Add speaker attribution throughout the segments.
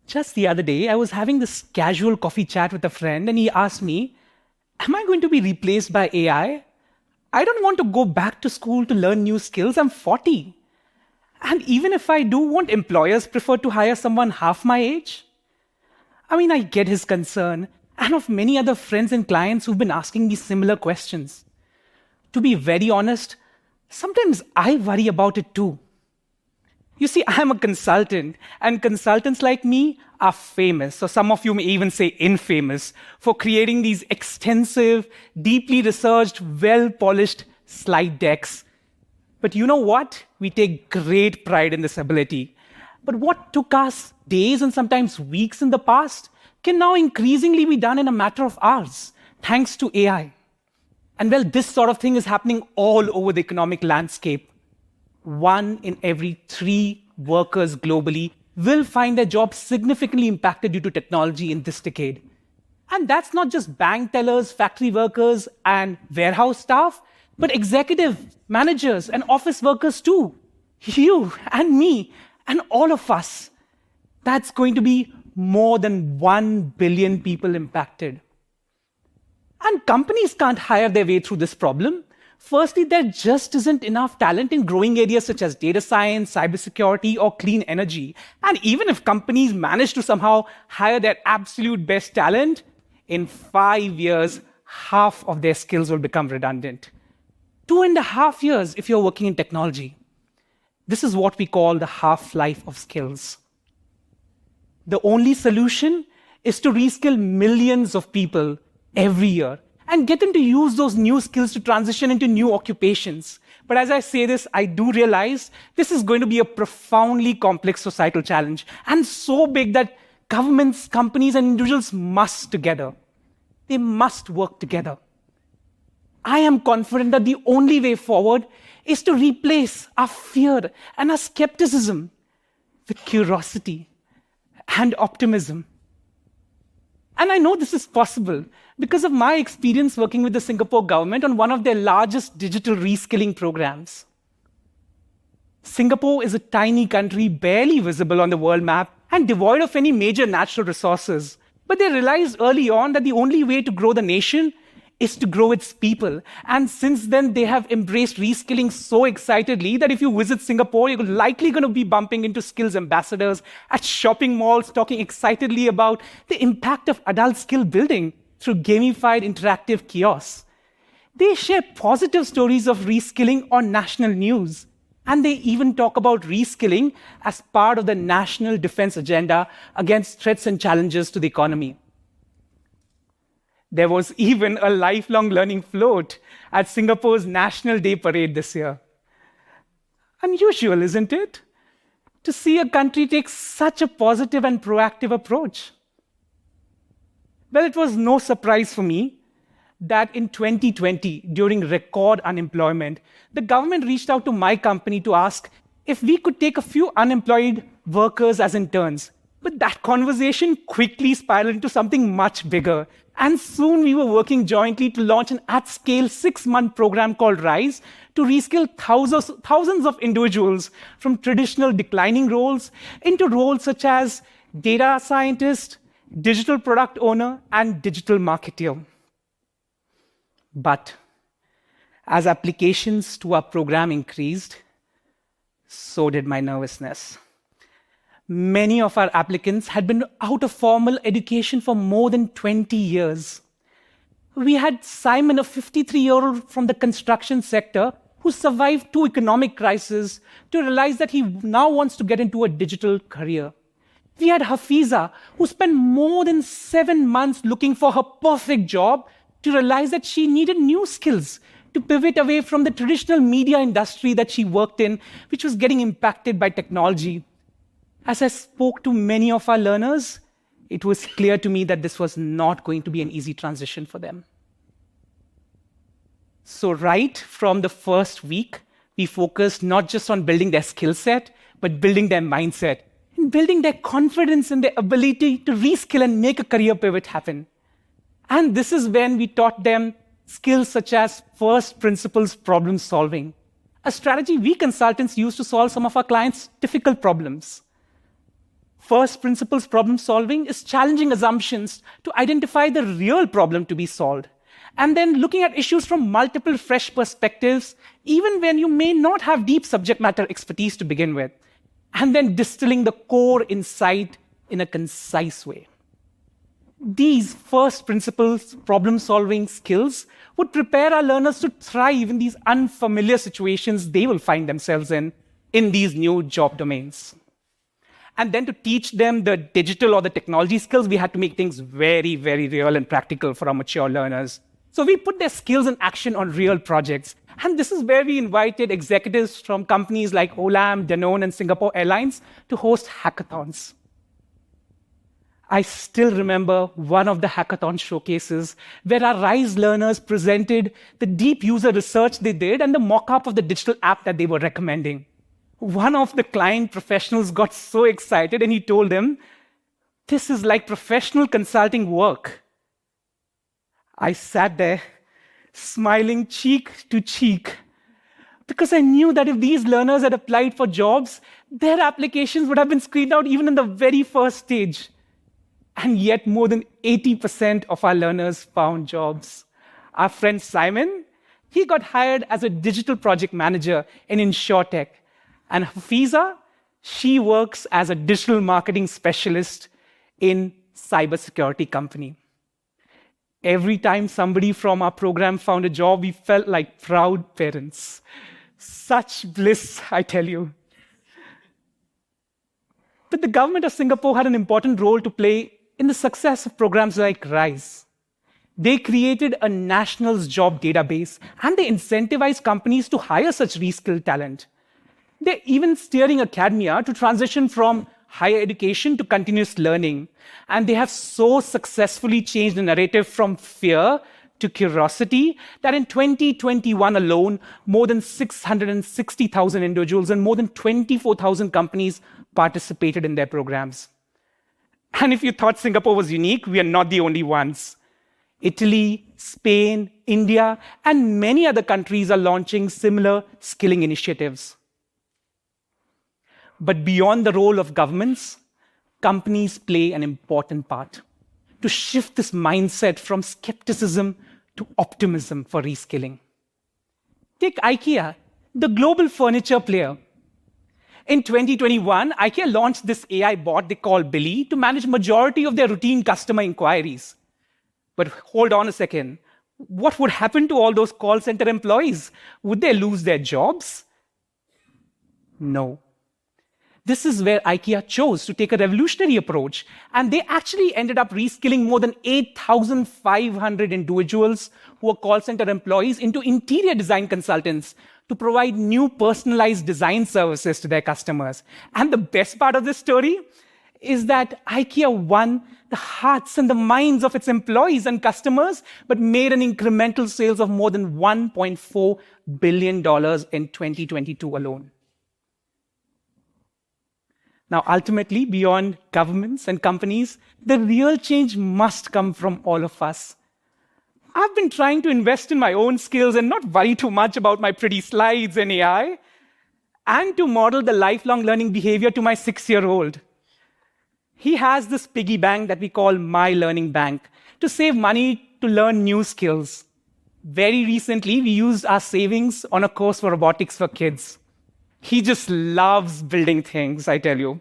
Speaker 1: Just the other day, I was having this casual coffee chat with a friend, and he asked me, am I going to be replaced by AI? I don't want to go back to school to learn new skills. I'm 40. And even if I do, won't employers prefer to hire someone half my age? I get his concern, and of many other friends and clients who've been asking me similar questions. To be very honest, sometimes I worry about it too. You see, I'm a consultant, and consultants like me are famous, or some of you may even say infamous, for creating these extensive, deeply researched, well polished slide decks. But you know what? We take great pride in this ability. But what took us days and sometimes weeks in the past can now increasingly be done in a matter of hours, thanks to AI. And well, this sort of thing is happening all over the economic landscape. 1 in every 3 workers globally will find their jobs significantly impacted due to technology in this decade. And that's not just bank tellers, factory workers, and warehouse staff, but executive, managers, and office workers too. You and me and all of us. That's going to be more than 1 billion people impacted. And companies can't hire their way through this problem. Firstly, there just isn't enough talent in growing areas such as data science, cybersecurity, or clean energy. And even if companies manage to somehow hire their absolute best talent, in 5 years, half of their skills will become redundant. 2.5 years if you're working in technology. This is what we call the half-life of skills. The only solution is to reskill millions of people every year and get them to use those new skills to transition into new occupations. But as I say this, I do realize this is going to be a profoundly complex societal challenge and so big that governments, companies, and individuals must together. They must work together. I am confident that the only way forward is to replace our fear and our skepticism with curiosity and optimism. And I know this is possible because of my experience working with the Singapore government on one of their largest digital reskilling programs. Singapore is a tiny country, barely visible on the world map and devoid of any major natural resources. But they realized early on that the only way to grow the nation is to grow its people. And since then, they have embraced reskilling so excitedly that if you visit Singapore, you're likely going to be bumping into skills ambassadors at shopping malls talking excitedly about the impact of adult skill building through gamified interactive kiosks. They share positive stories of reskilling on national news. And they even talk about reskilling as part of the national defense agenda against threats and challenges to the economy. There was even a lifelong learning float at Singapore's National Day Parade this year. Unusual, isn't it? To see a country take such a positive and proactive approach. Well, it was no surprise for me that in 2020, during record unemployment, the government reached out to my company to ask if we could take a few unemployed workers as interns. But that conversation quickly spiraled into something much bigger. And soon we were working jointly to launch an at-scale 6-month program called RISE to reskill thousands of individuals from traditional declining roles into roles such as data scientist, digital product owner, and digital marketer. But as applications to our program increased, so did my nervousness. Many of our applicants had been out of formal education for more than 20 years. We had Simon, a 53-year-old from the construction sector, who survived 2 economic crises to realize that he now wants to get into a digital career. We had Hafiza, who spent more than 7 months looking for her perfect job to realize that she needed new skills to pivot away from the traditional media industry that she worked in, which was getting impacted by technology. As I spoke to many of our learners, it was clear to me that this was not going to be an easy transition for them. So right from the first week, we focused not just on building their skill set, but building their mindset and building their confidence in their ability to reskill and make a career pivot happen. And this is when we taught them skills such as first principles problem solving, a strategy we consultants use to solve some of our clients' difficult problems. First principles problem solving is challenging assumptions to identify the real problem to be solved. And then looking at issues from multiple fresh perspectives, even when you may not have deep subject matter expertise to begin with. And then distilling the core insight in a concise way. These first principles problem solving skills would prepare our learners to thrive in these unfamiliar situations they will find themselves in these new job domains. And then to teach them the digital or the technology skills, we had to make things very, very real and practical for our mature learners. So we put their skills in action on real projects. And this is where we invited executives from companies like Olam, Danone, and Singapore Airlines to host hackathons. I still remember one of the hackathon showcases where our RISE learners presented the deep user research they did and the mock-up of the digital app that they were recommending. One of the client professionals got so excited and he told them, "This is like professional consulting work." I sat there, smiling cheek to cheek, because I knew that if these learners had applied for jobs, their applications would have been screened out even in the very first stage. And yet more than 80% of our learners found jobs. Our friend Simon, he got hired as a digital project manager in InsurTech. And Hafiza, she works as a digital marketing specialist in cybersecurity company. Every time somebody from our program found a job, we felt like proud parents. Such bliss, I tell you. But the government of Singapore had an important role to play in the success of programs like RISE. They created a national job database and they incentivized companies to hire such reskilled talent. They're even steering academia to transition from higher education to continuous learning. And they have so successfully changed the narrative from fear to curiosity that in 2021 alone, more than 660,000 individuals and more than 24,000 companies participated in their programs. And if you thought Singapore was unique, we are not the only ones. Italy, Spain, India, and many other countries are launching similar skilling initiatives. But beyond the role of governments, companies play an important part to shift this mindset from skepticism to optimism for reskilling. Take IKEA, the global furniture player. In 2021, IKEA launched this AI bot they call Billy to manage majority of their routine customer inquiries. But hold on a second. What would happen to all those call center employees? Would they lose their jobs? No. This is where IKEA chose to take a revolutionary approach, and they actually ended up reskilling more than 8,500 individuals who were call center employees into interior design consultants to provide new personalized design services to their customers. And the best part of this story is that IKEA won the hearts and the minds of its employees and customers, but made an incremental sales of more than $1.4 billion in 2022 alone. Now, ultimately, beyond governments and companies, the real change must come from all of us. I've been trying to invest in my own skills and not worry too much about my pretty slides and AI, and to model the lifelong learning behavior to my 6-year-old. He has this piggy bank that we call My Learning Bank to save money to learn new skills. Very recently, we used our savings on a course for robotics for kids. He just loves building things, I tell you.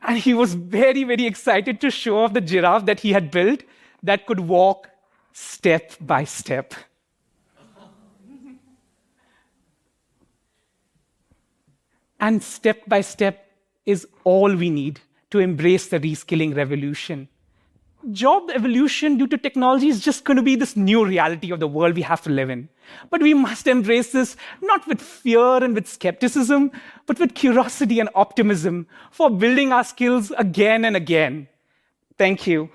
Speaker 1: And he was very, very excited to show off the giraffe that he had built that could walk step by step. And step by step is all we need to embrace the reskilling revolution. Job evolution due to technology is just going to be this new reality of the world we have to live in. But we must embrace this not with fear and with skepticism, but with curiosity and optimism for building our skills again and again. Thank you.